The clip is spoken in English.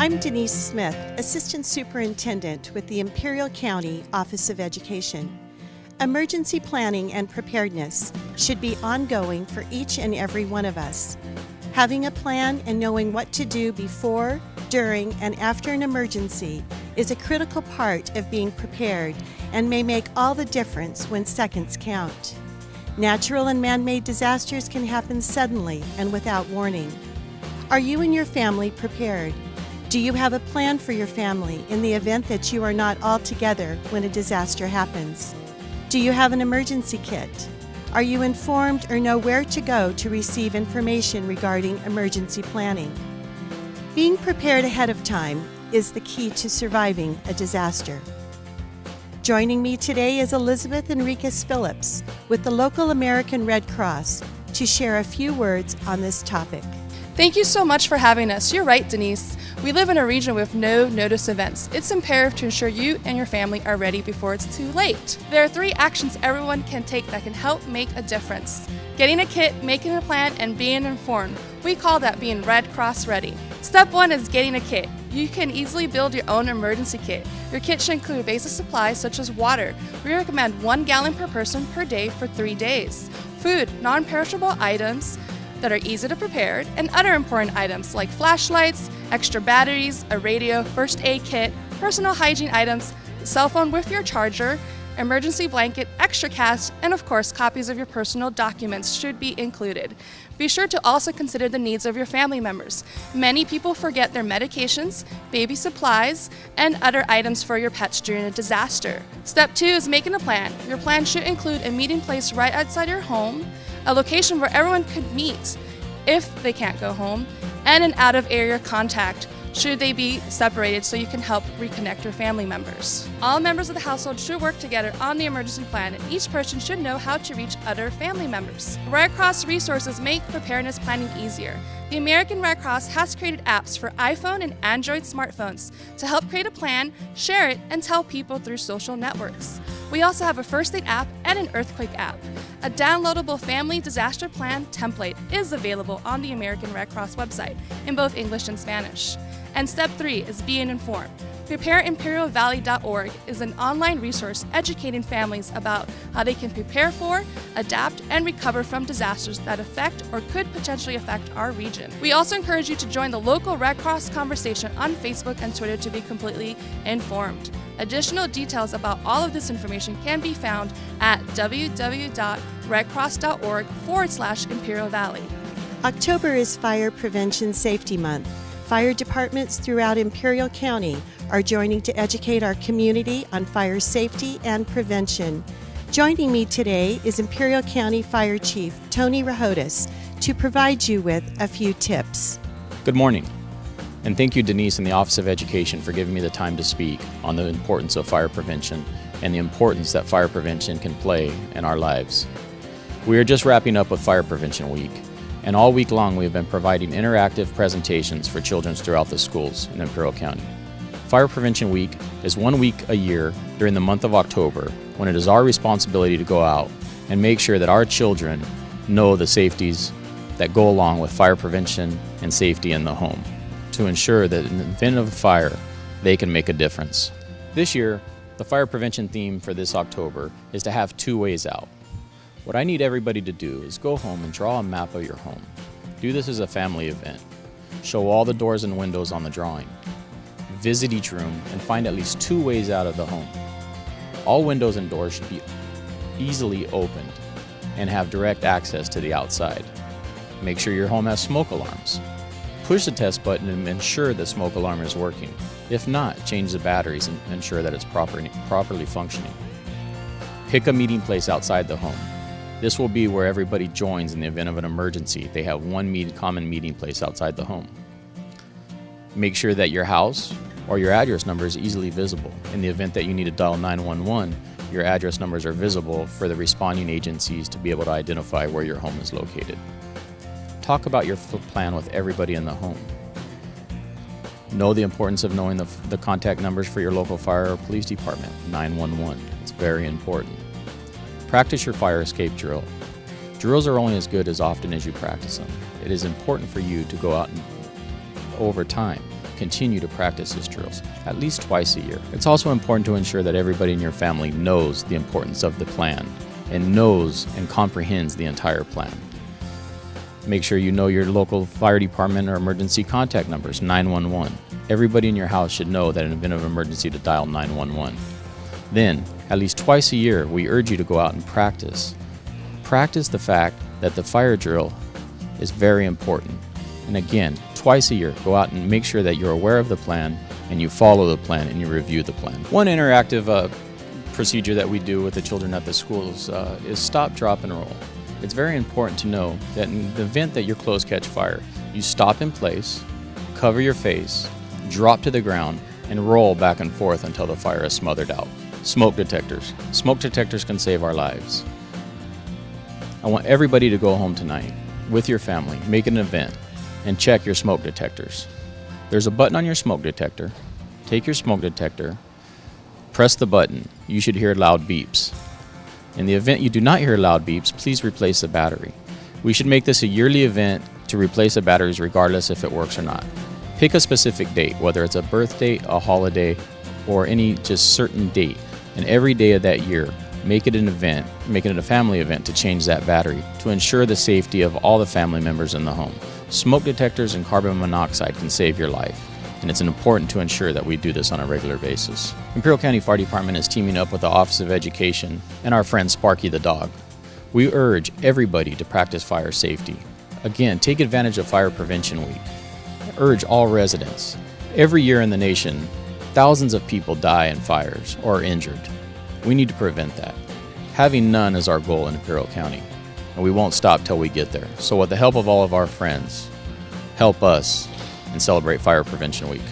I'm Denise Smith, Assistant Superintendent with the Imperial County Office of Education. Emergency planning and preparedness should be ongoing for each and every one of us. Having a plan and knowing what to do before, during, and after an emergency is a critical part of being prepared and may make all the difference when seconds count. Natural and man-made disasters can happen suddenly and without warning. Are you and your family prepared? Do you have a plan for your family in the event that you are not all together when a disaster happens? Do you have an emergency kit? Are you informed or know where to go to receive information regarding emergency planning? Being prepared ahead of time is the key to surviving a disaster. Joining me today is Elizabeth Enriquez Phillips with the local American Red Cross to share a few words on this topic. Thank you so much for having us. You're right, Denise. We live in a region with no notice events. It's imperative to ensure you and your family are ready before it's too late. There are 3 actions everyone can take that can help make a difference: getting a kit, making a plan, and being informed. We call that being Red Cross ready. Step 1 is getting a kit. You can easily build your own emergency kit. Your kit should include basic supplies such as water. We recommend 1 gallon per person per day for 3 days. Food, non-perishable items that are easy to prepare, and other important items like flashlights, extra batteries, a radio, first aid kit, personal hygiene items, cell phone with your charger, emergency blanket, extra cash, and of course copies of your personal documents should be included. Be sure to also consider the needs of your family members. Many people forget their medications, baby supplies, and other items for your pets during a disaster. Step 2 is making a plan. Your plan should include a meeting place right outside your home, a location where everyone could meet if they can't go home, and an out-of-area contact should they be separated so you can help reconnect your family members. All members of the household should work together on the emergency plan, and each person should know how to reach other family members. Red Cross resources make preparedness planning easier. The American Red Cross has created apps for iPhone and Android smartphones to help create a plan, share it, and tell people through social networks. We also have a first aid app and an earthquake app. A downloadable family disaster plan template is available on the American Red Cross website in both English and Spanish. And step 3 is being informed. PrepareImperialValley.org is an online resource educating families about how they can prepare for, adapt, and recover from disasters that affect or could potentially affect our region. We also encourage you to join the local Red Cross conversation on Facebook and Twitter to be completely informed. Additional details about all of this information can be found at www.redcross.org/Imperial Valley. October is Fire Prevention Safety Month. Fire departments throughout Imperial County are joining to educate our community on fire safety and prevention. Joining me today is Imperial County Fire Chief Tony Rahotis to provide you with a few tips. Good morning, and thank you, Denise, and the Office of Education for giving me the time to speak on the importance of fire prevention and the importance that fire prevention can play in our lives. We are just wrapping up with Fire Prevention Week, and all week long we have been providing interactive presentations for children throughout the schools in Imperial County. Fire Prevention Week is 1 week a year during the month of October when it is our responsibility to go out and make sure that our children know the safeties that go along with fire prevention and safety in the home to ensure that in the event of a fire, they can make a difference. This year, the fire prevention theme for this October is to have 2 ways out. What I need everybody to do is go home and draw a map of your home. Do this as a family event. Show all the doors and windows on the drawing. Visit each room and find at least 2 ways out of the home. All windows and doors should be easily opened and have direct access to the outside. Make sure your home has smoke alarms. Push the test button and ensure the smoke alarm is working. If not, change the batteries and ensure that it's properly functioning. Pick a meeting place outside the home. This will be where everybody joins in the event of an emergency. They have one common meeting place outside the home. Make sure that your house or your address number is easily visible. In the event that you need to dial 911, your address numbers are visible for the responding agencies to be able to identify where your home is located. Talk about your plan with everybody in the home. Know the importance of knowing the contact numbers for your local fire or police department, 911. It's very important. Practice your fire escape drill. Drills are only as good as often as you practice them. It is important for you to go out and over time continue to practice these drills at least twice a year. It's also important to ensure that everybody in your family knows the importance of the plan and knows and comprehends the entire plan. Make sure you know your local fire department or emergency contact numbers, 911. Everybody in your house should know that in event of emergency to dial 911. Then, at least twice a year, we urge you to go out and practice. Practice the fact that the fire drill is very important. And again, twice a year, go out and make sure that you're aware of the plan and you follow the plan and you review the plan. One interactive procedure that we do with the children at the schools is stop, drop, and roll. It's very important to know that in the event that your clothes catch fire, you stop in place, cover your face, drop to the ground, and roll back and forth until the fire is smothered out. Smoke detectors. Smoke detectors can save our lives. I want everybody to go home tonight with your family, make an event, and check your smoke detectors. There's a button on your smoke detector. Take your smoke detector, press the button. You should hear loud beeps. In the event you do not hear loud beeps, please replace the battery. We should make this a yearly event to replace the batteries regardless if it works or not. Pick a specific date, whether it's a birth date, a holiday, or any just certain date. And every day of that year, make it an event, make it a family event to change that battery to ensure the safety of all the family members in the home. Smoke detectors and carbon monoxide can save your life, and it's important to ensure that we do this on a regular basis. Imperial County Fire Department is teaming up with the Office of Education and our friend Sparky the dog. We urge everybody to practice fire safety. Again, take advantage of Fire Prevention Week. I urge all residents. Every year in the nation, thousands of people die in fires or are injured. We need to prevent that. Having none is our goal in Imperial County, and we won't stop till we get there. So with the help of all of our friends, help us and celebrate Fire Prevention Week.